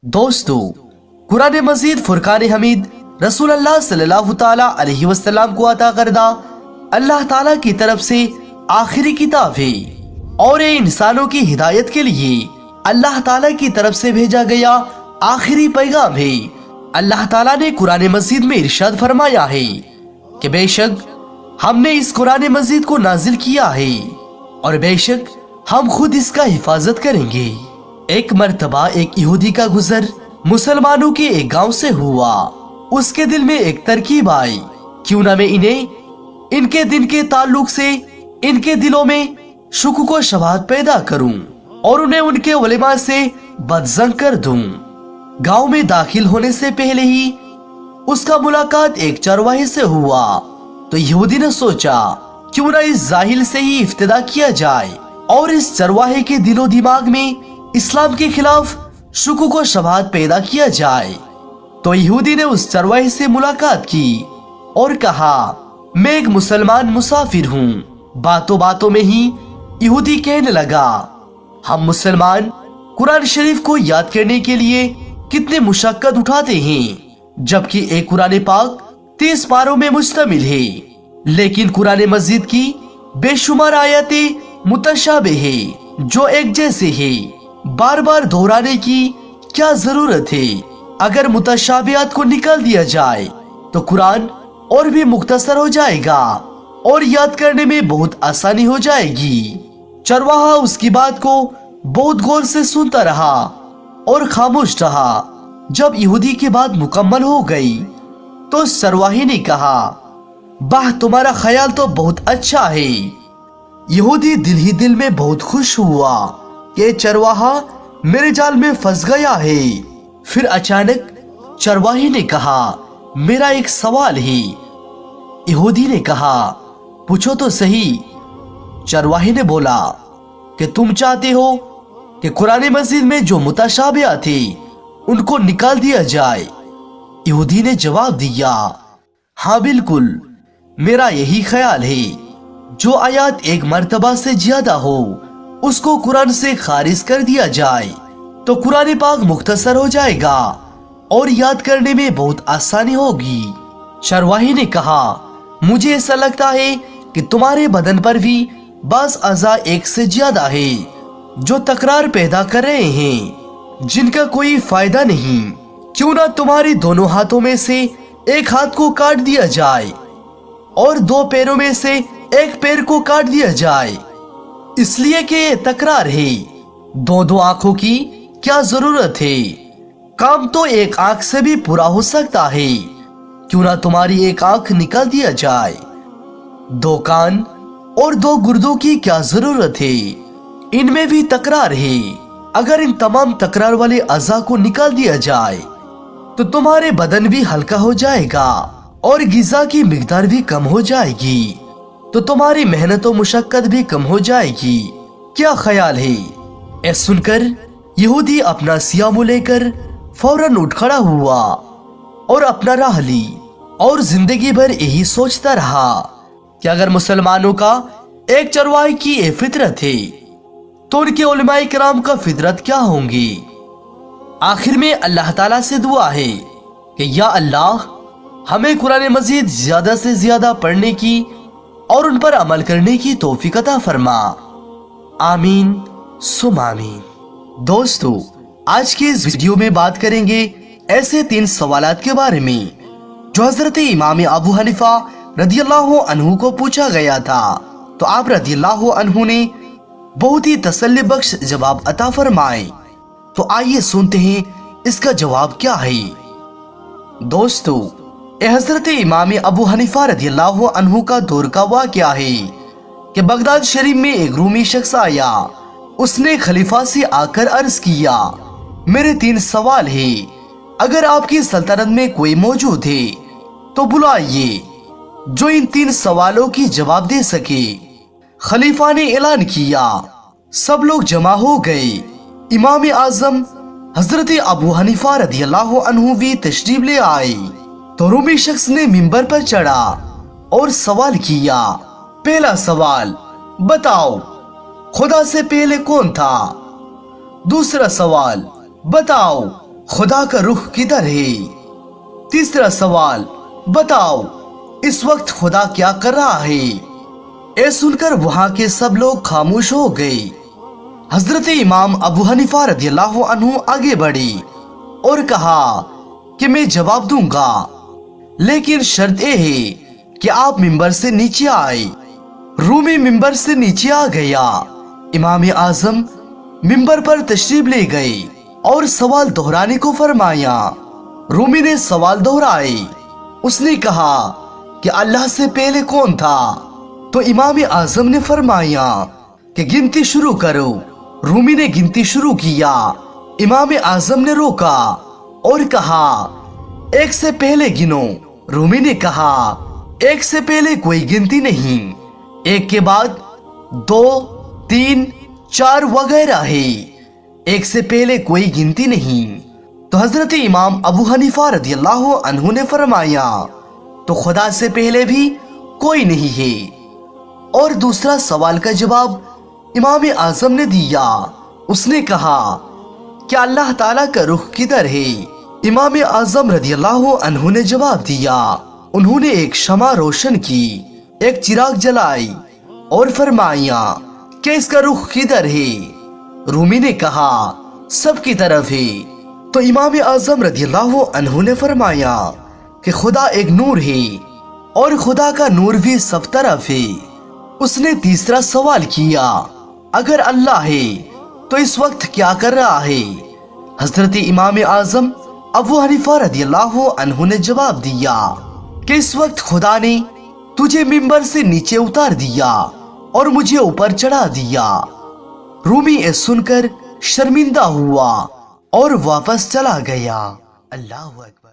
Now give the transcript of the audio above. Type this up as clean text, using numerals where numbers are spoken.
दोस्तों, कुरान मजीद फुरकान हमीद रसूल अल्लाह सल्लल्लाहु ताला अलैहि वसल्लम को अता करदा अल्लाह ताला की तरफ से आखिरी किताब है और ये इंसानों की हिदायत के लिए अल्लाह ताला की तरफ से भेजा गया आखिरी पैगाम है। अल्लाह ताला ने कुरान मजीद में इरशाद फरमाया है कि बेशक हमने इस कुरान मजीद को नाजिल किया है और बेशक हम खुद इसका हिफाजत करेंगे। एक मर्तबा एक यहूदी का गुजर मुसलमानों के एक गांव से हुआ। उसके दिल में एक तरकीब आई, क्यों ना मैं इन्हें इनके दिन के ताल्लुक से इनके दिलों में शुक को शबाहत पैदा करूं और उन्हें उनके उलेमा से बदजंग कर दूं। गांव में दाखिल होने से पहले ही उसका मुलाकात एक चरवाहे से हुआ। तो यहूदी ने सोचा क्यों ना इस जाहिल से ही इफ्तिदा किया जाए और इस चरवाहे के दिलो दिमाग में इस्लाम के खिलाफ शुक को शबाहत पैदा किया जाए। तो यहूदी ने उस चरवाहे से मुलाकात की और कहा, मैं एक मुसलमान मुसाफिर हूँ। बातों बातों में ही यहूदी कहने लगा, हम मुसलमान कुरान शरीफ को याद करने के लिए कितने मुशक्कत उठाते हैं, जबकि एक कुरान पाक 30 पारों में मुश्तमिल है, लेकिन कुरान मजीद की बेशुमार आयतें मुतशाबिह है जो एक जैसे है। बार बार दोहराने की क्या जरूरत है। अगर मुतशाबिहात को निकाल दिया जाए तो कुरान और भी मुख्तसर हो जाएगा और याद करने में बहुत आसानी हो जाएगी। चरवाहा उसकी बात को बहुत गौर से सुनता रहा और खामोश रहा। जब यहूदी की बात मुकम्मल हो गई तो चरवाहे ने कहा, वाह, तुम्हारा ख्याल तो बहुत अच्छा है। यहूदी दिल ही दिल में बहुत खुश हुआ कि चरवाहा मेरे जाल में फंस गया है। फिर अचानक चरवाहे ने कहा, मेरा एक सवाल है। यहूदी ने कहा, पूछो तो सही। चरवाहे ने बोला कि तुम चाहते हो कि कुरान मजीद में जो मुतशाबिहात थे उनको निकाल दिया जाए। यहूदी ने जवाब दिया, हाँ बिल्कुल, मेरा यही ख्याल है। जो आयत एक मर्तबा से ज्यादा हो उसको कुरान से खारिज कर दिया जाए तो कुरान पाक मुख्तसर हो जाएगा और याद करने में बहुत आसानी होगी। चरवाहे ने कहा, मुझे ऐसा लगता है कि तुम्हारे बदन पर भी बाज अज़ा एक से ज्यादा है जो तकरार पैदा कर रहे हैं, जिनका कोई फायदा नहीं। क्यों ना तुम्हारे दोनों हाथों में से एक हाथ को काट दिया जाए और 2 पैरों में से एक पैर को काट दिया जाए, इसलिए कि ये तकरार है। 2 आंखों की क्या जरूरत है, काम तो एक आंख से भी पूरा हो सकता है। क्यों ना तुम्हारी एक आंख निकाल दिया जाए। 2 कान और 2 गुर्दों की क्या जरूरत है, इनमें भी तकरार है। अगर इन तमाम तकरार वाले अज़ा को निकाल दिया जाए तो तुम्हारे बदन भी हल्का हो जाएगा और गिज़ा की मिकदार भी कम हो जाएगी, तो तुम्हारी मेहनत और मुशक्कत भी कम हो जाएगी। क्या ख्याल है? ऐ सुनकर यहूदी अपना सियामु लेकर फौरन उठ खड़ा हुआ और अपना राह ली और जिंदगी भर यही सोचता रहा कि अगर मुसलमानों का एक चरवाहे की ये फितरत है तो उनके उलमाए किराम का फितरत क्या होंगी। आखिर में अल्लाह ताला से दुआ है कि या अल्लाह, हमें कुरान मजीद ज्यादा से ज्यादा पढ़ने की और उन पर अमल करने की तौफीक अता फरमा। आमीन सुम आमीन। दोस्तों, आज के इस वीडियो में बात करेंगे ऐसे 3 सवालात के बारे में जो हजरत इमाम अबू हनीफा रदियल्लाहु अन्हु को पूछा गया था। तो आप रदियल्लाहु अन्हु ने बहुत ही तसल्ली बख्श जवाब अता फरमाए। तो आइए सुनते हैं इसका जवाब क्या है। दोस्तों, हजरत इमाम अबू हनीफा रदियल्लाहु अन्हु का दौर का वाक़या है कि बगदाद शरीफ में एक रूमी शख्स आया। उसने खलीफा से आकर अर्ज किया, मेरे 3 सवाल है, अगर आपकी सल्तनत में कोई मौजूद है तो बुलाइए जो इन 3 सवालों की जवाब दे सके। खलीफा ने ऐलान किया। सब लोग जमा हो गए। इमाम आजम हजरत अबू हनीफा रदियल्लाहु अन्हु भी तशरीफ ले आए। तो रूमी शख्स ने मिंबर पर चढ़ा और सवाल किया। पहला सवाल, बताओ खुदा से पहले कौन था? दूसरा सवाल, बताओ खुदा का रुख किधर है? तीसरा सवाल, बताओ इस वक्त खुदा क्या कर रहा है? ये सुनकर वहां के सब लोग खामोश हो गए। हजरत इमाम अबू हनीफा रदियल्लाहु अन्हु आगे बढ़े और कहा कि मैं जवाब दूंगा, लेकिन शर्त यह है कि आप मिंबर से नीचे आए। रूमी मिंबर से नीचे आ गया। इमाम आजम मिंबर पर तशरीफ ले गए और सवाल दोहराने को फरमाया। रूमी ने सवाल दोहराए। उसने कहा कि अल्लाह से पहले कौन था? तो इमाम आजम ने फरमाया कि गिनती शुरू करो। रूमी ने गिनती शुरू किया। इमाम आजम ने रोका और कहा, एक से पहले गिनो। रूमी ने कहा, एक से पहले कोई गिनती नहीं, एक के बाद 2, 3, 4 वगैरह है, एक से पहले कोई गिनती नहीं। तो हजरत इमाम अबू हनीफा रदियल्लाहु अन्हु ने फरमाया, तो खुदा से पहले भी कोई नहीं है। और दूसरा सवाल का जवाब इमाम आजम ने दिया। उसने कहा कि अल्लाह ताला का रुख किधर है? इमाम आजम रदियल्लाहु अन्हु ने जवाब दिया। उन्होंने एक शमा रोशन की, एक चिराग जलाई और फरमाया कि इसका रुख किधर है? रूमी ने कहा, सब की तरफ है। तो इमाम आजम रदियल्लाहु अन्हु ने फरमाया कि खुदा एक नूर है और खुदा का नूर भी सब तरफ है। उसने तीसरा सवाल किया, अगर अल्लाह है तो इस वक्त क्या कर रहा है? हजरत इमाम आजम अबू हनीफा रदियल्लाहु अन्हु ने जवाब दिया कि इस वक्त खुदा ने तुझे मिंबर से नीचे उतार दिया और मुझे ऊपर चढ़ा दिया। रूमी ये सुनकर शर्मिंदा हुआ और वापस चला गया। अल्लाह अकबर।